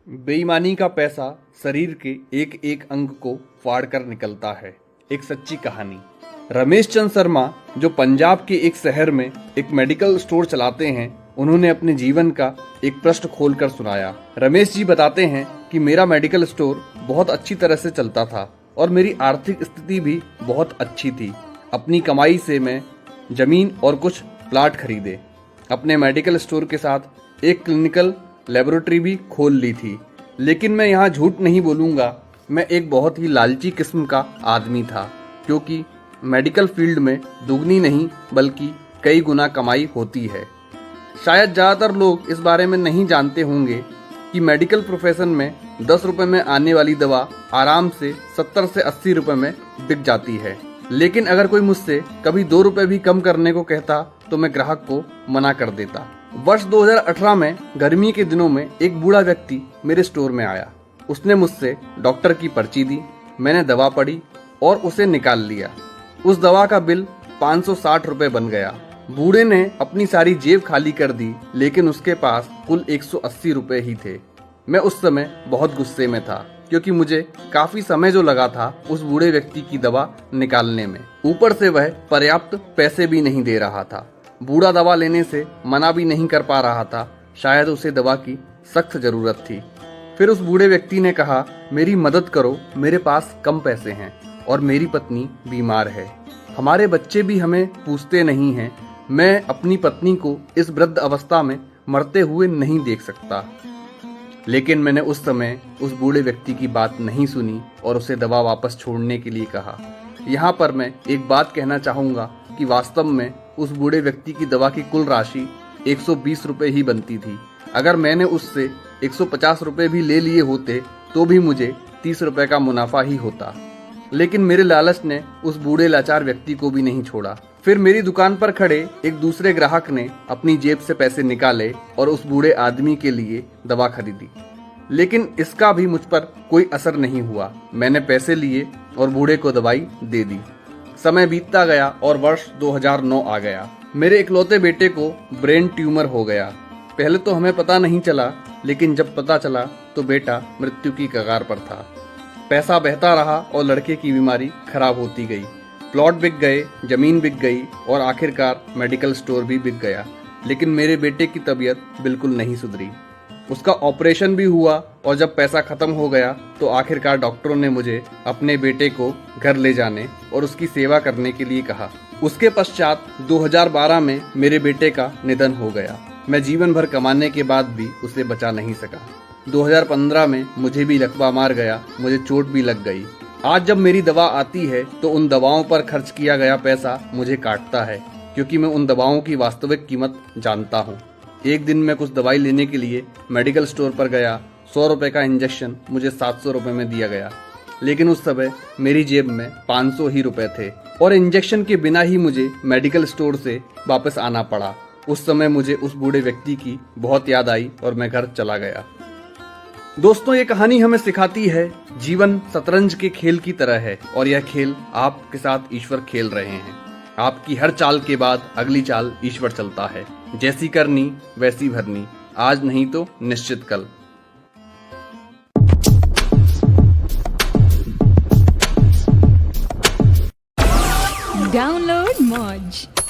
बेईमानी का पैसा शरीर के एक एक अंग को फाड़ कर निकलता है। एक सच्ची कहानी। रमेश चंद शर्मा जो पंजाब के एक शहर में एक मेडिकल स्टोर चलाते हैं, उन्होंने अपने जीवन का एक पृष्ठ खोलकर सुनाया। रमेश जी बताते हैं कि मेरा मेडिकल स्टोर बहुत अच्छी तरह से चलता था और मेरी आर्थिक स्थिति भी बहुत अच्छी थी। अपनी कमाई से मैं जमीन और कुछ प्लाट खरीदे। अपने मेडिकल स्टोर के साथ एक क्लिनिकल लेबोरेटरी भी खोल ली थी। लेकिन मैं यहाँ झूठ नहीं बोलूँगा, मैं एक बहुत ही लालची किस्म का आदमी था, क्योंकि मेडिकल फील्ड में दुगनी नहीं बल्कि कई गुना कमाई होती है। शायद ज़्यादातर लोग इस बारे में नहीं जानते होंगे कि मेडिकल प्रोफेशन में 10 रुपए में आने वाली दवा आराम से 70 से 80 रुपए में बिक जाती है। लेकिन अगर कोई मुझसे कभी 2 रुपए भी कम करने को कहता तो मैं ग्राहक को मना कर देता। वर्ष 2018 में गर्मी के दिनों में एक बूढ़ा व्यक्ति मेरे स्टोर में आया। उसने मुझसे डॉक्टर की पर्ची दी, मैंने दवा पढ़ी और उसे निकाल लिया। उस दवा का बिल 560 रुपए बन गया। बूढ़े ने अपनी सारी जेब खाली कर दी, लेकिन उसके पास कुल 180 रुपए ही थे। मैं उस समय बहुत गुस्से में था, क्योंकि मुझे काफी समय जो लगा था उस बूढ़े व्यक्ति की दवा निकालने में, ऊपर से वह पर्याप्त पैसे भी नहीं दे रहा था। बूढ़ा दवा लेने से मना भी नहीं कर पा रहा था, शायद उसे दवा की सख्त जरूरत थी। फिर उस बूढ़े व्यक्ति ने कहा, मेरी मदद करो, मेरे पास कम पैसे हैं और मेरी पत्नी बीमार है। हमारे बच्चे भी हमें पूछते नहीं हैं। मैं अपनी पत्नी को इस वृद्ध अवस्था में मरते हुए नहीं देख सकता। लेकिन मैंने उस समय उस बूढ़े व्यक्ति की बात नहीं सुनी और उसे दवा वापस छोड़ने के लिए कहा। यहाँ पर मैं एक बात कहना चाहूँगा कि वास्तव में उस बूढ़े व्यक्ति की दवा की कुल राशि 120 रुपए ही बनती थी। अगर मैंने उससे 150 रुपए भी ले लिए होते तो भी मुझे 30 रुपए का मुनाफा ही होता। लेकिन मेरे लालच ने उस बूढ़े लाचार व्यक्ति को भी नहीं छोड़ा। फिर मेरी दुकान पर खड़े एक दूसरे ग्राहक ने अपनी जेब से पैसे निकाले और उस बूढ़े आदमी के लिए दवा खरीदी। लेकिन इसका भी मुझ पर कोई असर नहीं हुआ। मैंने पैसे लिए और बूढ़े को दवाई दे दी। समय बीतता गया और वर्ष 2009 आ गया। मेरे इकलौते बेटे को ब्रेन ट्यूमर हो गया। पहले तो हमें पता नहीं चला, लेकिन जब पता चला तो बेटा मृत्यु की कगार पर था। पैसा बहता रहा और लड़के की बीमारी खराब होती गई। प्लॉट बिक गए, जमीन बिक गई और आखिरकार मेडिकल स्टोर भी बिक गया। लेकिन मेरे बेटे की तबीयत बिल्कुल नहीं सुधरी। उसका ऑपरेशन भी हुआ और जब पैसा खत्म हो गया तो आखिरकार डॉक्टरों ने मुझे अपने बेटे को घर ले जाने और उसकी सेवा करने के लिए कहा। उसके पश्चात 2012 में मेरे बेटे का निधन हो गया। मैं जीवन भर कमाने के बाद भी उसे बचा नहीं सका। 2015 में मुझे भी लकवा मार गया, मुझे चोट भी लग गई। आज जब मेरी दवा आती है तो उन दवाओं पर खर्च किया गया पैसा मुझे काटता है, क्योंकि मैं उन दवाओं की वास्तविक कीमत जानता हूँ। एक दिन मैं कुछ दवाई लेने के लिए मेडिकल स्टोर पर गया। 100 रुपए का इंजेक्शन मुझे 700 रुपए में दिया गया, लेकिन उस समय मेरी जेब में 500 ही रुपए थे और इंजेक्शन के बिना ही मुझे मेडिकल स्टोर से वापस आना पड़ा। उस समय मुझे उस बूढ़े व्यक्ति की बहुत याद आई और मैं घर चला गया। दोस्तों, ये कहानी हमें सिखाती है जीवन शतरंज के खेल की तरह है और यह खेल आपके साथ ईश्वर खेल रहे हैं। आपकी हर चाल के बाद अगली चाल ईश्वर चलता है। जैसी करनी वैसी भरनी, आज नहीं तो निश्चित कल। Download Moj.